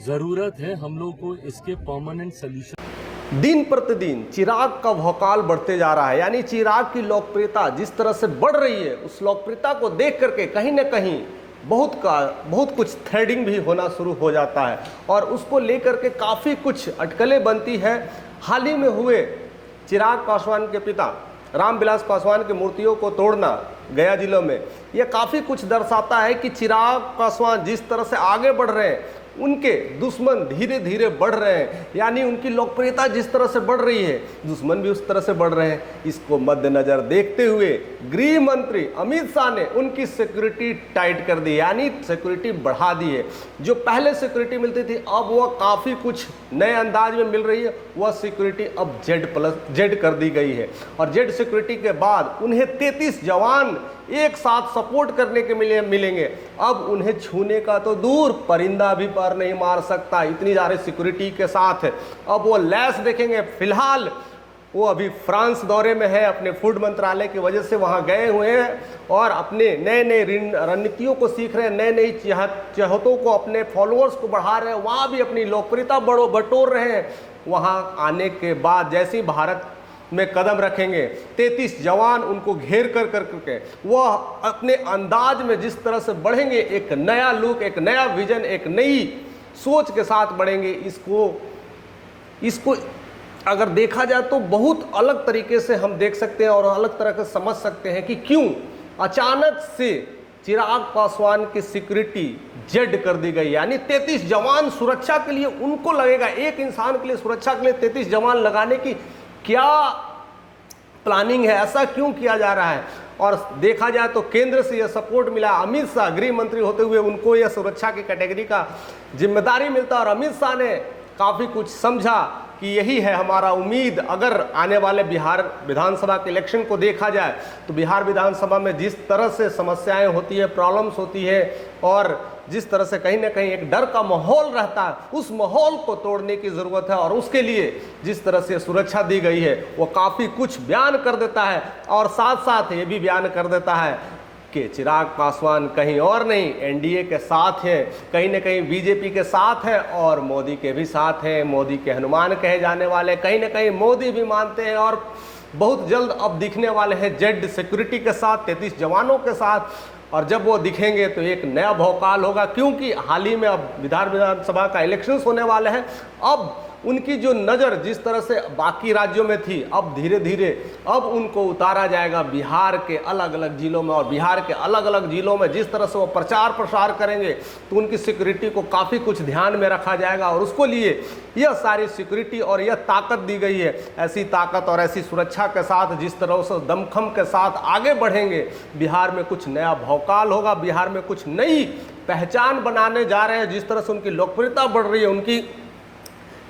ज़रूरत है हम लोग को इसके परमानेंट सोल्यूशन। दिन प्रतिदिन चिराग का भौकाल बढ़ते जा रहा है, यानी चिराग की लोकप्रियता जिस तरह से बढ़ रही है, उस लोकप्रियता को देख करके कहीं ना कहीं बहुत कुछ थ्रेडिंग भी होना शुरू हो जाता है और उसको लेकर के काफ़ी कुछ अटकलें बनती है। हाल ही में हुए चिराग पासवान के पिता रामविलास पासवान की मूर्तियों को तोड़ना गया जिलों में, यह काफ़ी कुछ दर्शाता है कि चिराग पासवान जिस तरह से आगे बढ़ रहे हैं, उनके दुश्मन धीरे धीरे बढ़ रहे हैं, यानी उनकी लोकप्रियता जिस तरह से बढ़ रही है, दुश्मन भी उस तरह से बढ़ रहे हैं। इसको मद्देनजर देखते हुए गृह मंत्री अमित शाह ने उनकी सिक्योरिटी टाइट कर दी, यानी सिक्योरिटी बढ़ा दी है। जो पहले सिक्योरिटी मिलती थी अब वह काफ़ी कुछ नए अंदाज में मिल रही है। वह सिक्योरिटी अब Z+ कर दी गई है और Z सिक्योरिटी के बाद उन्हें 33 जवान एक साथ सपोर्ट करने के मिलेंगे। अब उन्हें छूने का तो दूर, परिंदा भी पर नहीं मार सकता, इतनी ज़्यादा सिक्योरिटी के साथ है। अब वो लैस देखेंगे। फिलहाल वो अभी फ्रांस दौरे में है, अपने फूड मंत्रालय की वजह से वहाँ गए हुए हैं और अपने नए नए रणनीतियों को सीख रहे हैं, नए नई चाहतों को, अपने फॉलोअर्स को बढ़ा रहे हैं, वहाँ भी अपनी लोकप्रियता बटोर रहे हैं। वहाँ आने के बाद जैसे ही भारत में कदम रखेंगे, 33 जवान उनको घेर करके वह अपने अंदाज में जिस तरह से बढ़ेंगे, एक नया लुक, एक नया विजन, एक नई सोच के साथ बढ़ेंगे। इसको अगर देखा जाए तो बहुत अलग तरीके से हम देख सकते हैं और अलग तरह से समझ सकते हैं कि क्यों अचानक से चिराग पासवान की सिक्योरिटी Z कर दी गई, यानी 33 जवान सुरक्षा के लिए उनको लगेगा। एक इंसान के लिए सुरक्षा के लिए 33 जवान लगाने की क्या प्लानिंग है, ऐसा क्यों किया जा रहा है? और देखा जाए तो केंद्र से यह सपोर्ट मिला। अमित शाह गृह मंत्री होते हुए उनको यह सुरक्षा की कैटेगरी का जिम्मेदारी मिलता और अमित शाह ने काफ़ी कुछ समझा कि यही है हमारा उम्मीद। अगर आने वाले बिहार विधानसभा के इलेक्शन को देखा जाए तो बिहार विधानसभा में जिस तरह से समस्याएं होती है, प्रॉब्लम्स होती है और जिस तरह से कहीं ना कहीं एक डर का माहौल रहता है, उस माहौल को तोड़ने की ज़रूरत है और उसके लिए जिस तरह से सुरक्षा दी गई है वो काफ़ी कुछ बयान कर देता है और साथ साथ ये भी बयान कर देता है कि चिराग पासवान कहीं और नहीं, एनडीए के साथ हैं, कहीं ना कहीं बीजेपी के साथ हैं और मोदी के भी साथ हैं। मोदी के हनुमान कहे जाने वाले कहीं ना कहीं मोदी भी मानते हैं और बहुत जल्द अब दिखने वाले हैं Z सिक्योरिटी के साथ, 33 जवानों के साथ। और जब वो दिखेंगे तो एक नया भौकाल होगा, क्योंकि हाल ही में अब विधानसभा का इलेक्शंस होने वाले हैं। अब उनकी जो नज़र जिस तरह से बाकी राज्यों में थी, अब धीरे धीरे अब उनको उतारा जाएगा बिहार के अलग अलग ज़िलों में और बिहार के अलग अलग ज़िलों में जिस तरह से वो प्रचार प्रसार करेंगे तो उनकी सिक्योरिटी को काफ़ी कुछ ध्यान में रखा जाएगा और उसको लिए यह सारी सिक्योरिटी और यह ताकत दी गई है। ऐसी ताकत और ऐसी सुरक्षा के साथ जिस तरह से दमखम के साथ आगे बढ़ेंगे, बिहार में कुछ नया भौकाल होगा, बिहार में कुछ नई पहचान बनाने जा रहे हैं। जिस तरह से उनकी लोकप्रियता बढ़ रही है, उनकी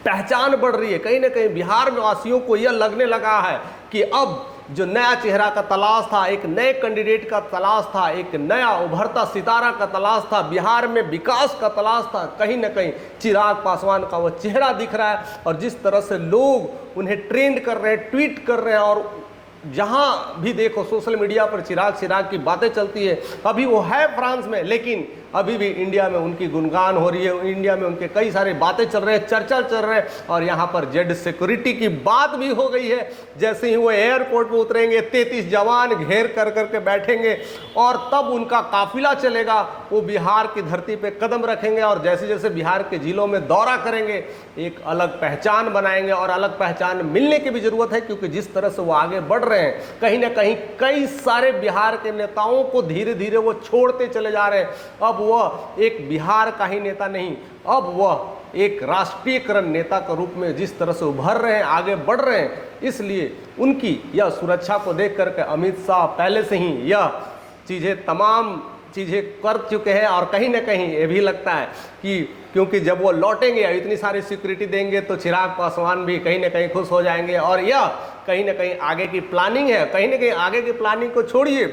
पहचान बढ़ रही है, कहीं ना कहीं बिहार में वासियों को यह लगने लगा है कि अब जो नया चेहरा का तलाश था, एक नए कैंडिडेट का तलाश था, एक नया उभरता सितारा का तलाश था, बिहार में विकास का तलाश था, कहीं ना कहीं चिराग पासवान का वह चेहरा दिख रहा है। और जिस तरह से लोग उन्हें ट्रेंड कर रहे हैं, ट्वीट कर रहे हैं और जहां भी देखो सोशल मीडिया पर चिराग की बातें चलती है। अभी वो है फ्रांस में, लेकिन अभी भी इंडिया में उनकी गुणगान हो रही है, इंडिया में उनके कई सारे बातें चल रहे हैं, चर्चा चल रहे हैं और यहाँ पर Z सिक्योरिटी की बात भी हो गई है। जैसे ही वो एयरपोर्ट पर उतरेंगे, 33 जवान घेर करके बैठेंगे और तब उनका काफिला चलेगा, वो बिहार की धरती पे कदम रखेंगे और जैसे जैसे बिहार के जिलों में दौरा करेंगे एक अलग पहचान बनाएंगे। और अलग पहचान मिलने की भी जरूरत है, क्योंकि जिस तरह से वो आगे बढ़ रहे हैं, कहीं ना कहीं कई सारे बिहार के नेताओं को धीरे धीरे वो छोड़ते चले जा रहे हैं। अब वह एक बिहार का ही नेता नहीं, अब वह एक राष्ट्रीयकरण नेता के रूप में जिस तरह से उभर रहे हैं, आगे बढ़ रहे हैं, इसलिए उनकी यह सुरक्षा को देख करके अमित शाह पहले से ही यह तमाम चीज़ें कर चुके हैं। और कहीं ना कहीं ये भी लगता है कि क्योंकि जब वो लौटेंगे इतनी सारी सिक्योरिटी देंगे तो चिराग पासवान भी कहीं ना कहीं खुश हो जाएंगे और यह कहीं ना कहीं आगे की प्लानिंग है। कहीं ना कहीं आगे की प्लानिंग को छोड़िए,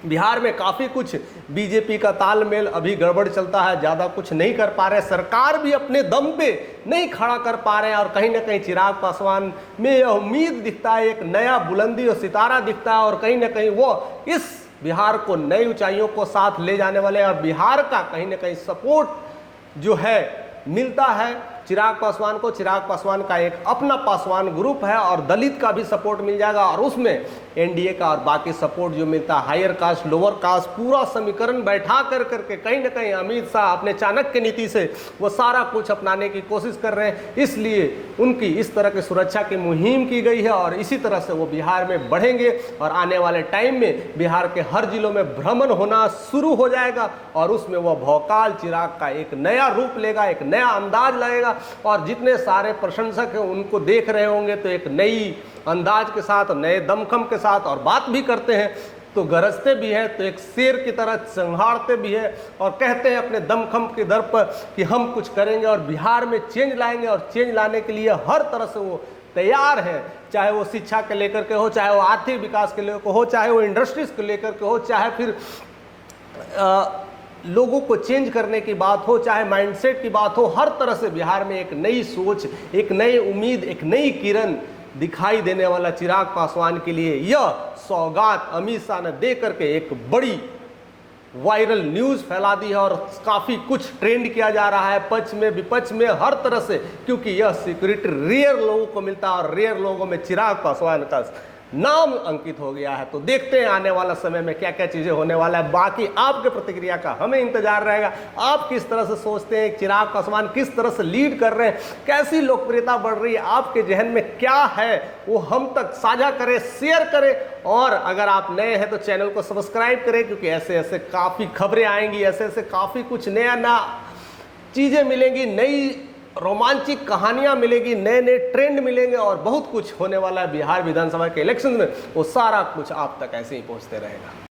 बिहार में काफ़ी कुछ बीजेपी का तालमेल अभी गड़बड़ चलता है, ज़्यादा कुछ नहीं कर पा रहे, सरकार भी अपने दम पे नहीं खड़ा कर पा रहे हैं। और कहीं ना कहीं चिराग पासवान में यह उम्मीद दिखता है, एक नया बुलंदी और सितारा दिखता है और कहीं ना कहीं वो इस बिहार को नई ऊंचाइयों को साथ ले जाने वाले और बिहार का कहीं ना कहीं सपोर्ट जो है मिलता है चिराग पासवान को। चिराग पासवान का एक अपना पासवान ग्रुप है और दलित का भी सपोर्ट मिल जाएगा और उसमें एनडीए का और बाकी सपोर्ट जो मिलता है, हायर कास्ट लोअर कास्ट, पूरा समीकरण बैठा कर करके कहीं ना कहीं अमित शाह अपने चाणक्य नीति से वो सारा कुछ अपनाने की कोशिश कर रहे हैं। इसलिए उनकी इस तरह की सुरक्षा की मुहिम की गई है और इसी तरह से वो बिहार में बढ़ेंगे और आने वाले टाइम में बिहार के हर जिलों में भ्रमण होना शुरू हो जाएगा और उसमें वह भौकाल चिराग का एक नया रूप लेगा, एक नया अंदाज लगेगा और जितने सारे प्रशंसक हैं उनको देख रहे होंगे तो एक नई अंदाज के साथ, नए दमखम के साथ और बात भी करते हैं तो गरजते भी हैं, तो एक शेर की तरह संहारते भी हैं और कहते हैं अपने दमखम के दर पर कि हम कुछ करेंगे और बिहार में चेंज लाएंगे और चेंज लाने के लिए हर तरह से वो तैयार हैं। चाहे वो शिक्षा के लेकर के हो, चाहे वो आर्थिक विकास के लेकर हो, चाहे वो इंडस्ट्रीज को लेकर के हो, चाहे फिर लोगों को चेंज करने की बात हो, चाहे माइंडसेट की बात हो, हर तरह से बिहार में एक नई सोच, एक नई उम्मीद, एक नई किरण दिखाई देने वाला चिराग पासवान के लिए यह सौगात अमित शाह ने दे करके एक बड़ी वायरल न्यूज़ फैला दी है और काफ़ी कुछ ट्रेंड किया जा रहा है पक्ष में विपक्ष में हर तरह से, क्योंकि यह सिक्योरिटी रेयर लोगों को मिलता है और रेयर लोगों में चिराग पासवान का नाम अंकित हो गया है। तो देखते हैं आने वाला समय में क्या क्या चीज़ें होने वाला है। बाकी आपके प्रतिक्रिया का हमें इंतजार रहेगा। आप किस तरह से सोचते हैं, चिराग पासवान किस तरह से लीड कर रहे हैं, कैसी लोकप्रियता बढ़ रही है, आपके जहन में क्या है वो हम तक साझा करें, शेयर करें और अगर आप नए हैं तो चैनल को सब्सक्राइब करें क्योंकि ऐसे ऐसे काफ़ी खबरें आएंगी, ऐसे ऐसे काफ़ी कुछ नया चीज़ें मिलेंगी, नई रोमांचिक कहानियां मिलेगी, नए नए ट्रेंड मिलेंगे और बहुत कुछ होने वाला है बिहार विधानसभा के इलेक्शन में। वो सारा कुछ आप तक ऐसे ही पहुंचते रहेगा।